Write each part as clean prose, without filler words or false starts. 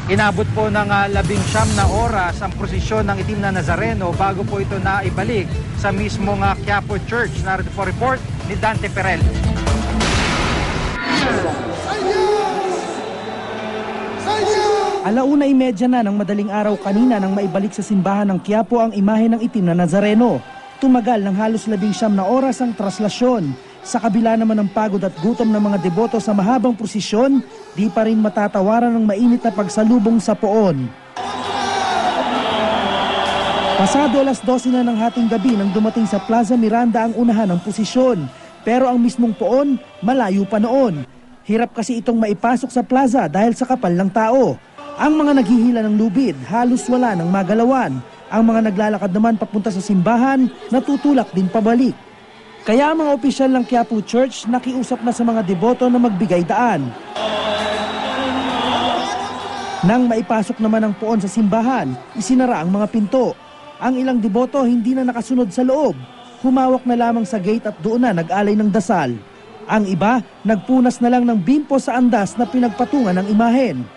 Inabot po ng 19 na oras ang prosesyon ng itim na Nazareno bago po ito naibalik sa mismong Quiapo Church. Narito po report ni Dante Perel. Alauna 1:30 na ng madaling araw kanina nang maibalik sa simbahan ng Quiapo ang imahe ng itim na Nazareno. Tumagal ng halos 19 na oras ang traslasyon. Sa kabila naman ng pagod at gutom ng mga deboto sa mahabang prosesyon, di pa rin matatawaran ng mainit na pagsalubong sa poon. Pasado alas 12 na ng hating gabi nang dumating sa Plaza Miranda ang unahan ng prosesyon. Pero ang mismong poon, malayo pa noon. Hirap kasi itong maipasok sa plaza dahil sa kapal ng tao. Ang mga naghihila ng lubid, halos wala ng magalawan. Ang mga naglalakad naman papunta sa simbahan, natutulak din pabalik. Kaya ang mga opisyal ng Quiapo Church nakiusap na sa mga deboto na magbigay daan. Nang maipasok naman ang poon sa simbahan, isinara ang mga pinto. Ang ilang deboto hindi na nakasunod sa loob. Humawak na lamang sa gate at doon na nag-alay ng dasal. Ang iba, nagpunas na lang ng bimpo sa andas na pinagpatungan ng imahen.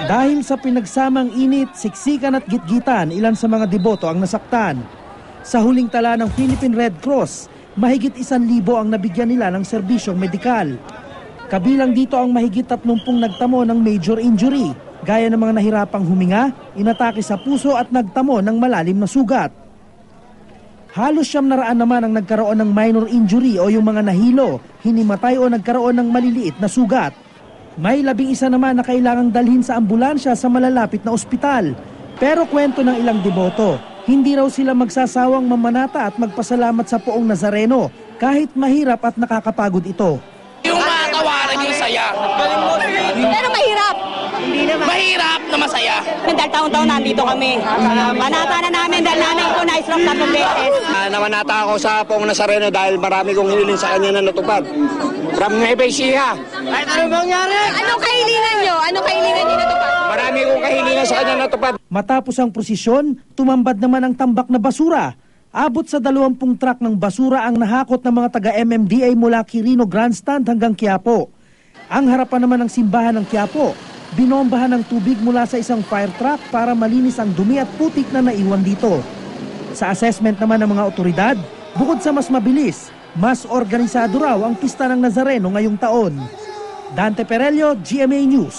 Dahil sa pinagsamang init, siksikan at gitgitan, ilan sa mga deboto ang nasaktan. Sa huling tala ng Philippine Red Cross, mahigit 1,000 ang nabigyan nila ng serbisyong medikal. Kabilang dito ang mahigit 30 nagtamo ng major injury, gaya ng mga nahirapang huminga, inatake sa puso at nagtamo ng malalim na sugat. Halos 900 naman ang nagkaroon ng minor injury o yung mga nahilo, hinimatay o nagkaroon ng maliliit na sugat. May 11 naman na kailangang dalhin sa ambulansya sa malalapit na ospital. Pero kwento ng ilang deboto, hindi raw sila magsasawang mamanata at magpasalamat sa poong Nazareno kahit mahirap at nakakapagod ito. Yung matawaran yung saya. Pero mahirap. Mahirap na masaya. Dahil taon-taon nandito kami. Manata na namin dahil nanay ko na-stroke 3 beses. Namanata ako sa poong Nazareno dahil marami kong hiniling sa kanya na natupad. From Nueva Ecija. Kahit ano mangyari? Anong kahilingan nyo? Anong kahilingan nyo natupad? Marami kong kahilingan sa kanya natupad. Matapos ang prosesyon, tumambad naman ang tambak na basura. Abot sa 20 truck ng basura ang nahakot ng mga taga-MMDA mula Quirino Grandstand hanggang Quiapo. Ang harapan naman ng simbahan ng Quiapo, binombahan ng tubig mula sa isang fire truck para malinis ang dumi at putik na naiwan dito. Sa assessment naman ng mga otoridad, bukod sa mas mabilis, mas organisado raw ang pista ng Nazareno ngayong taon. Dante Perello, GMA News.